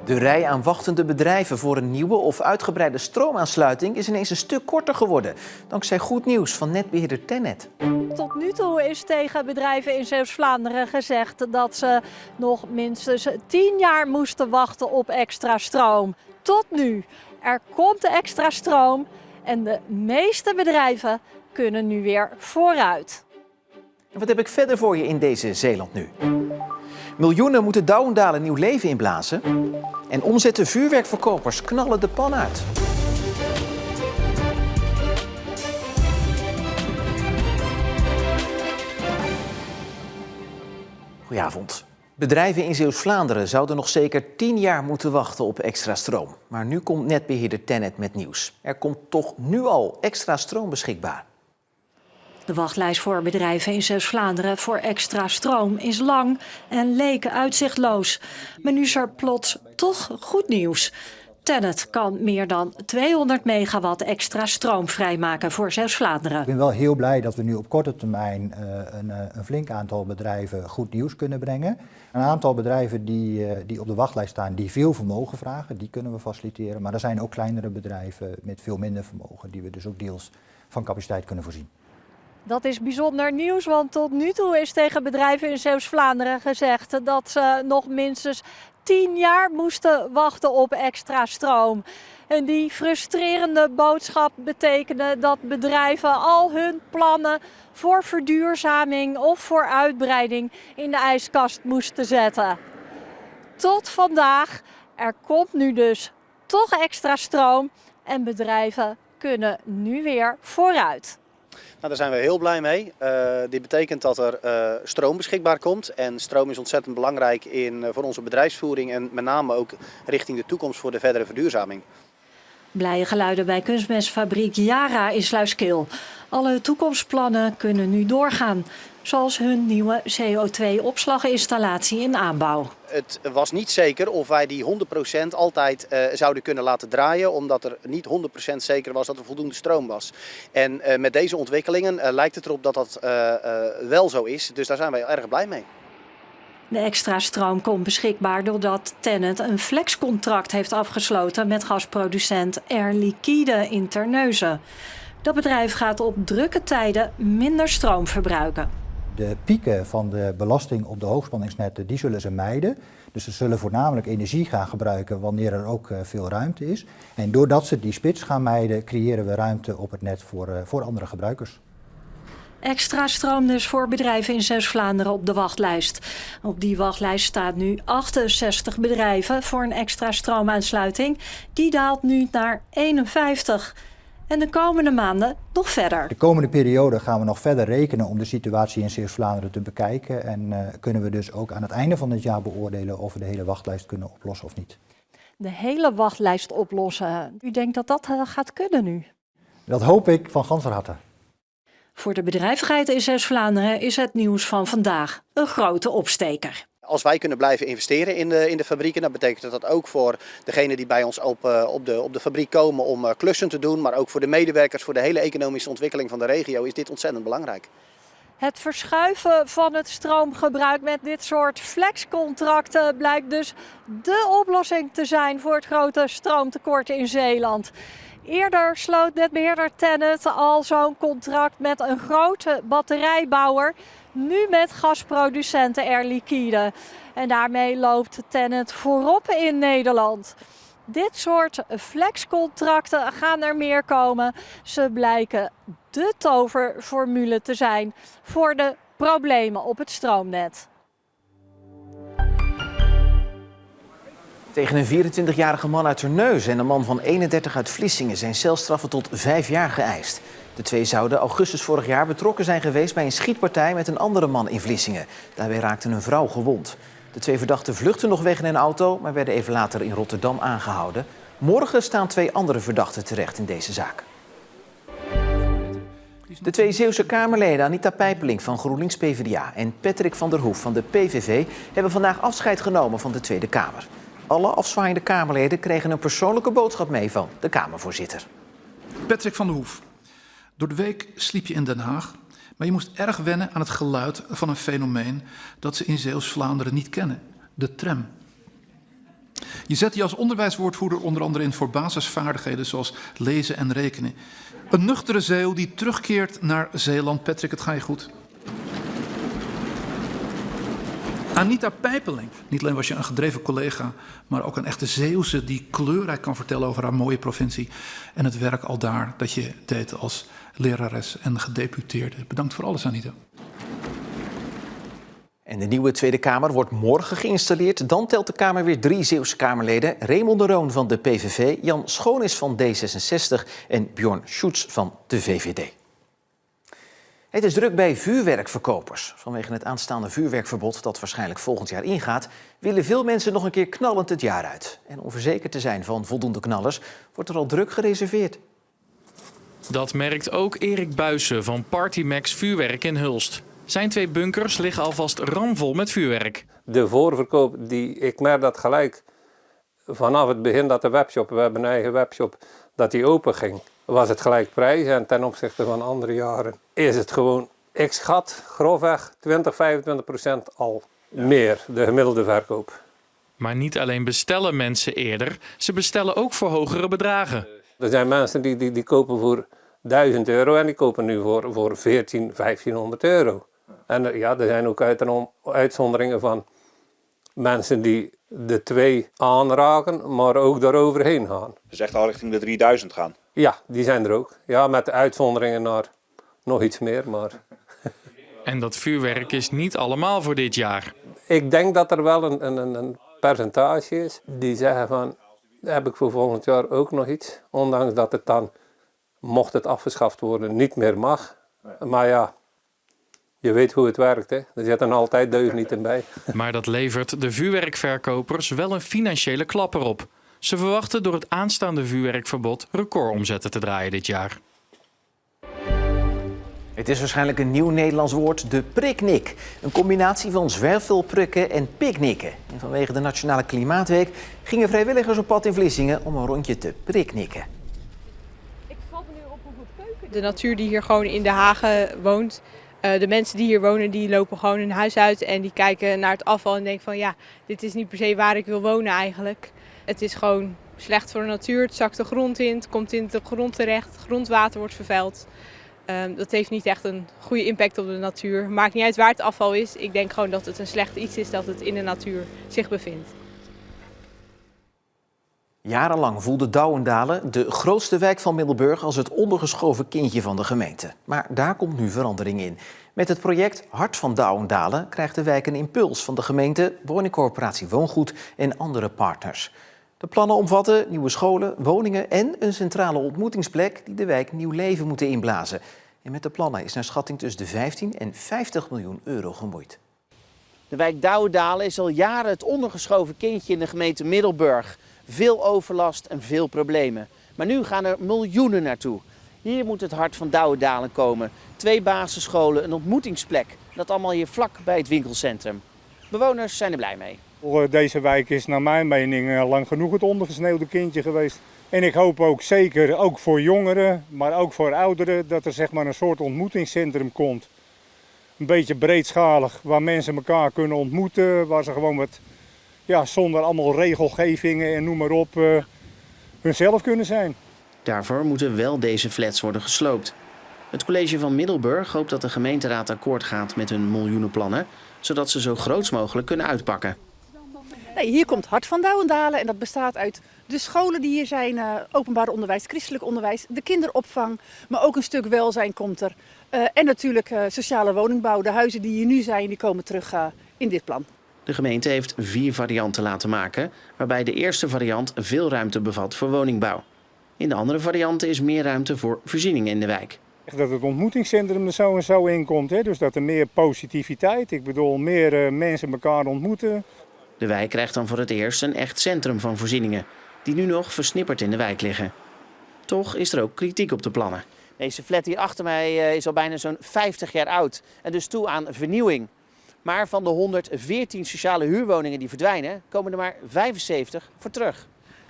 De rij aan wachtende bedrijven voor een nieuwe of uitgebreide stroomaansluiting is ineens een stuk korter geworden. Dankzij goed nieuws van netbeheerder TenneT. Tot nu toe is tegen bedrijven in Zeeuws-Vlaanderen gezegd dat ze nog minstens 10 jaar moesten wachten op extra stroom. Tot nu. Er komt extra stroom en de meeste bedrijven kunnen nu weer vooruit. En wat heb ik verder voor je in deze Zeeland nu? Miljoenen moeten Douwendalen nieuw leven inblazen. En omzette vuurwerkverkopers knallen de pan uit. Goedenavond. Bedrijven in Zeeuws-Vlaanderen zouden nog zeker 10 jaar moeten wachten op extra stroom. Maar nu komt netbeheerder TenneT met nieuws. Er komt toch nu al extra stroom beschikbaar. De wachtlijst voor bedrijven in Zeeuws-Vlaanderen voor extra stroom is lang en leek uitzichtloos. Maar nu is er plots toch goed nieuws. TenneT kan meer dan 200 megawatt extra stroom vrijmaken voor Zeeuws-Vlaanderen. Ik ben wel heel blij dat we nu op korte termijn een flink aantal bedrijven goed nieuws kunnen brengen. Een aantal bedrijven die op de wachtlijst staan, die veel vermogen vragen, die kunnen we faciliteren. Maar er zijn ook kleinere bedrijven met veel minder vermogen, die we dus ook deels van capaciteit kunnen voorzien. Dat is bijzonder nieuws, want tot nu toe is tegen bedrijven in Zeeuws-Vlaanderen gezegd dat ze nog minstens 10 jaar moesten wachten op extra stroom. En die frustrerende boodschap betekende dat bedrijven al hun plannen voor verduurzaming of voor uitbreiding in de ijskast moesten zetten. Tot vandaag, er komt nu dus toch extra stroom en bedrijven kunnen nu weer vooruit. Nou, daar zijn we heel blij mee. Dit betekent dat er stroom beschikbaar komt. En stroom is ontzettend belangrijk voor onze bedrijfsvoering en met name ook richting de toekomst voor de verdere verduurzaming. Blije geluiden bij kunstmestfabriek Yara in Sluiskil. Alle toekomstplannen kunnen nu doorgaan, zoals hun nieuwe CO2-opslaginstallatie in aanbouw. Het was niet zeker of wij die 100% altijd zouden kunnen laten draaien, omdat er niet 100% zeker was dat er voldoende stroom was. En met deze ontwikkelingen lijkt het erop dat dat wel zo is, dus daar zijn wij erg blij mee. De extra stroom komt beschikbaar doordat TenneT een flexcontract heeft afgesloten met gasproducent Air Liquide in Terneuzen. Dat bedrijf gaat op drukke tijden minder stroom verbruiken. De pieken van de belasting op de hoogspanningsnetten, die zullen ze mijden. Dus ze zullen voornamelijk energie gaan gebruiken wanneer er ook veel ruimte is. En doordat ze die spits gaan mijden, creëren we ruimte op het net voor andere gebruikers. Extra stroom dus voor bedrijven in Zeeuws-Vlaanderen op de wachtlijst. Op die wachtlijst staat nu 68 bedrijven voor een extra stroomaansluiting. Die daalt nu naar 51. En de komende maanden nog verder. De komende periode gaan we nog verder rekenen om de situatie in Zeeuws-Vlaanderen te bekijken. En kunnen we dus ook aan het einde van het jaar beoordelen of we de hele wachtlijst kunnen oplossen of niet. De hele wachtlijst oplossen. U denkt dat dat gaat kunnen nu? Dat hoop ik van ganser harte. Voor de bedrijvigheid in Zeeuws-Vlaanderen is het nieuws van vandaag een grote opsteker. Als wij kunnen blijven investeren in de fabrieken, dan betekent dat ook voor degenen die bij ons op de fabriek komen om klussen te doen, maar ook voor de medewerkers, voor de hele economische ontwikkeling van de regio is dit ontzettend belangrijk. Het verschuiven van het stroomgebruik met dit soort flexcontracten blijkt dus dé oplossing te zijn voor het grote stroomtekort in Zeeland. Eerder sloot netbeheerder TenneT al zo'n contract met een grote batterijbouwer, nu met gasproducenten Air Liquide. En daarmee loopt TenneT voorop in Nederland. Dit soort flexcontracten gaan er meer komen. Ze blijken de toverformule te zijn voor de problemen op het stroomnet. Tegen een 24-jarige man uit Terneuzen en een man van 31 uit Vlissingen zijn celstraffen tot 5 jaar geëist. De twee zouden augustus vorig jaar betrokken zijn geweest bij een schietpartij met een andere man in Vlissingen. Daarbij raakte een vrouw gewond. De twee verdachten vluchtten nog weg in een auto, maar werden even later in Rotterdam aangehouden. Morgen staan 2 andere verdachten terecht in deze zaak. De 2 Zeeuwse Kamerleden Anita Pijpeling van GroenLinks PvdA en Patrick van der Hoef van de PVV hebben vandaag afscheid genomen van de Tweede Kamer. Alle afzwaaiende Kamerleden kregen een persoonlijke boodschap mee van de Kamervoorzitter. Patrick van der Hoef. Door de week sliep je in Den Haag, maar je moest erg wennen aan het geluid van een fenomeen dat ze in Zeeuws-Vlaanderen niet kennen: de tram. Je zet die als onderwijswoordvoerder onder andere in voor basisvaardigheden zoals lezen en rekenen. Een nuchtere Zeeuw die terugkeert naar Zeeland. Patrick, het ga je goed. Anita Pijpeling. Niet alleen was je een gedreven collega, maar ook een echte Zeeuwse die kleurrijk kan vertellen over haar mooie provincie. En het werk al daar dat je deed als lerares en gedeputeerde. Bedankt voor alles, Anita. En de nieuwe Tweede Kamer wordt morgen geïnstalleerd. Dan telt de Kamer weer 3 Zeeuwse Kamerleden. Raymond de Roon van de PVV, Jan Schoonis van D66 en Bjorn Sjoets van de VVD. Het is druk bij vuurwerkverkopers. Vanwege het aanstaande vuurwerkverbod dat waarschijnlijk volgend jaar ingaat, willen veel mensen nog een keer knallend het jaar uit. En om verzekerd te zijn van voldoende knallers, wordt er al druk gereserveerd. Dat merkt ook Erik Buijsen van Partymax Vuurwerk in Hulst. Zijn 2 bunkers liggen alvast ramvol met vuurwerk. De voorverkoop, ik merk dat gelijk vanaf het begin dat de webshop, we hebben een eigen webshop, dat die open ging, was het gelijk prijs. En ten opzichte van andere jaren is het gewoon, ik schat grofweg 20-25% al meer, de gemiddelde verkoop. Maar niet alleen bestellen mensen eerder, ze bestellen ook voor hogere bedragen. Er zijn mensen die kopen voor €1000 en die kopen nu voor 1500 euro. En ja, er zijn ook uitzonderingen van mensen die de 2 aanraken, maar ook daaroverheen gaan. Dus echt al richting de 3000 gaan? Ja, die zijn er ook. Ja, met de uitzonderingen naar nog iets meer. Maar... En dat vuurwerk is niet allemaal voor dit jaar. Ik denk dat er wel een percentage is die zeggen van, heb ik voor volgend jaar ook nog iets. Ondanks dat het dan, mocht het afgeschaft worden, niet meer mag. Maar ja, je weet hoe het werkt, hè. Er zitten altijd deugnieten bij. Maar dat levert de vuurwerkverkopers wel een financiële klapper op. Ze verwachten door het aanstaande vuurwerkverbod recordomzetten te draaien dit jaar. Het is waarschijnlijk een nieuw Nederlands woord, de priknik. Een combinatie van zwerfvuilprukken en picknicken. En vanwege de Nationale Klimaatweek gingen vrijwilligers op pad in Vlissingen om een rondje te priknikken. Ik val nu op een goed keuken. De natuur die hier gewoon in de hagen woont. De mensen die hier wonen, die lopen gewoon hun huis uit en die kijken naar het afval en denken van ja, dit is niet per se waar ik wil wonen eigenlijk. Het is gewoon slecht voor de natuur, het zakt de grond in, het komt in de grond terecht, grondwater wordt vervuild. Dat heeft niet echt een goede impact op de natuur. Maakt niet uit waar het afval is, ik denk gewoon dat het een slecht iets is dat het in de natuur zich bevindt. Jarenlang voelde Douwendalen, de grootste wijk van Middelburg, als het ondergeschoven kindje van de gemeente. Maar daar komt nu verandering in. Met het project Hart van Douwendalen krijgt de wijk een impuls van de gemeente, woningcorporatie Woongoed en andere partners. De plannen omvatten nieuwe scholen, woningen en een centrale ontmoetingsplek die de wijk nieuw leven moeten inblazen. En met de plannen is naar schatting tussen de 15 en 50 miljoen euro gemoeid. De wijk Douwendalen is al jaren het ondergeschoven kindje in de gemeente Middelburg. Veel overlast en veel problemen. Maar nu gaan er miljoenen naartoe. Hier moet het Hart van Douwendalen komen. 2 basisscholen, een ontmoetingsplek. Dat allemaal hier vlak bij het winkelcentrum. Bewoners zijn er blij mee. Deze wijk is naar mijn mening lang genoeg het ondergesneeuwde kindje geweest. En ik hoop ook zeker, ook voor jongeren, maar ook voor ouderen, dat er zeg maar een soort ontmoetingscentrum komt. Een beetje breedschalig, waar mensen elkaar kunnen ontmoeten, waar ze gewoon wat, ja, zonder allemaal regelgevingen en noem maar op, hunzelf kunnen zijn. Daarvoor moeten wel deze flats worden gesloopt. Het college van Middelburg hoopt dat de gemeenteraad akkoord gaat met hun miljoenenplannen, zodat ze zo groots mogelijk kunnen uitpakken. Nee, hier komt Hart van Douwendalen en dat bestaat uit de scholen die hier zijn, openbaar onderwijs, christelijk onderwijs, de kinderopvang, maar ook een stuk welzijn komt er. En natuurlijk sociale woningbouw. De huizen die hier nu zijn, die komen terug in dit plan. De gemeente heeft 4 varianten laten maken, waarbij de eerste variant veel ruimte bevat voor woningbouw. In de andere varianten is meer ruimte voor voorzieningen in de wijk. Dat het ontmoetingscentrum er zo en zo in komt, hè? Dus dat er meer positiviteit, ik bedoel meer mensen elkaar ontmoeten. De wijk krijgt dan voor het eerst een echt centrum van voorzieningen, die nu nog versnipperd in de wijk liggen. Toch is er ook kritiek op de plannen. Deze flat hier achter mij is al bijna zo'n 50 jaar oud en dus toe aan vernieuwing. Maar van de 114 sociale huurwoningen die verdwijnen, komen er maar 75 voor terug.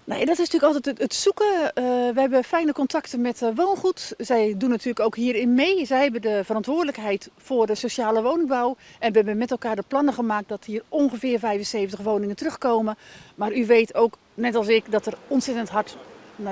Nee, dat is natuurlijk altijd het zoeken. We hebben fijne contacten met Woongoed. Zij doen natuurlijk ook hierin mee. Zij hebben de verantwoordelijkheid voor de sociale woningbouw. En we hebben met elkaar de plannen gemaakt dat hier ongeveer 75 woningen terugkomen. Maar u weet ook, net als ik, dat er ontzettend hard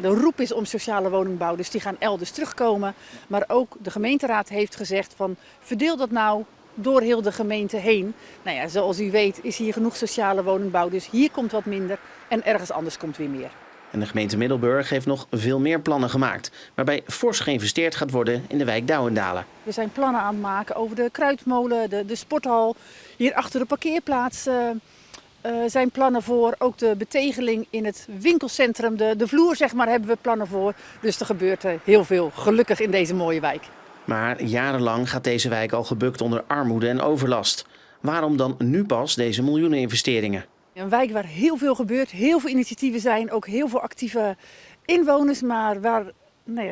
de roep is om sociale woningbouw. Dus die gaan elders terugkomen. Maar ook de gemeenteraad heeft gezegd van verdeel dat nou door heel de gemeente heen. Nou ja, zoals u weet is hier genoeg sociale woningbouw. Dus hier komt wat minder en ergens anders komt weer meer. En de gemeente Middelburg heeft nog veel meer plannen gemaakt, waarbij fors geïnvesteerd gaat worden in de wijk Douwendalen. We zijn plannen aan het maken over de kruidmolen, de sporthal, hier achter de parkeerplaats zijn plannen voor. Ook de betegeling in het winkelcentrum, de vloer zeg maar, hebben we plannen voor. Dus er gebeurt heel veel, gelukkig in deze mooie wijk. Maar jarenlang gaat deze wijk al gebukt onder armoede en overlast. Waarom dan nu pas deze miljoeneninvesteringen? Een wijk waar heel veel gebeurt, heel veel initiatieven zijn, ook heel veel actieve inwoners, maar waar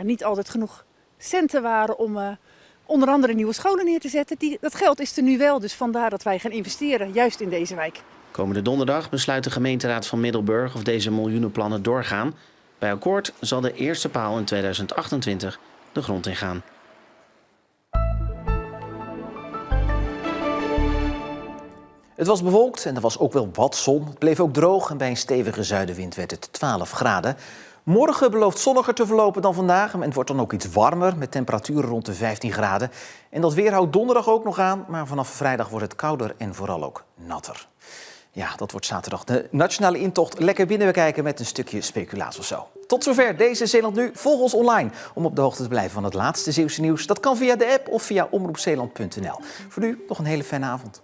niet altijd genoeg centen waren om onder andere nieuwe scholen neer te zetten. Dat geld is er nu wel, dus vandaar dat wij gaan investeren, juist in deze wijk. Komende donderdag besluit de gemeenteraad van Middelburg of deze miljoenenplannen doorgaan. Bij akkoord zal de eerste paal in 2028 de grond ingaan. Het was bewolkt en er was ook wel wat zon. Het bleef ook droog en bij een stevige zuidenwind werd het 12 graden. Morgen belooft zonniger te verlopen dan vandaag en het wordt dan ook iets warmer met temperaturen rond de 15 graden. En dat weer houdt donderdag ook nog aan, maar vanaf vrijdag wordt het kouder en vooral ook natter. Ja, dat wordt zaterdag de nationale intocht. Lekker binnenbekijken met een stukje speculaas of zo. Tot zover deze Zeeland Nu. Volg ons online om op de hoogte te blijven van het laatste Zeeuwse nieuws. Dat kan via de app of via omroepzeeland.nl. Voor nu nog een hele fijne avond.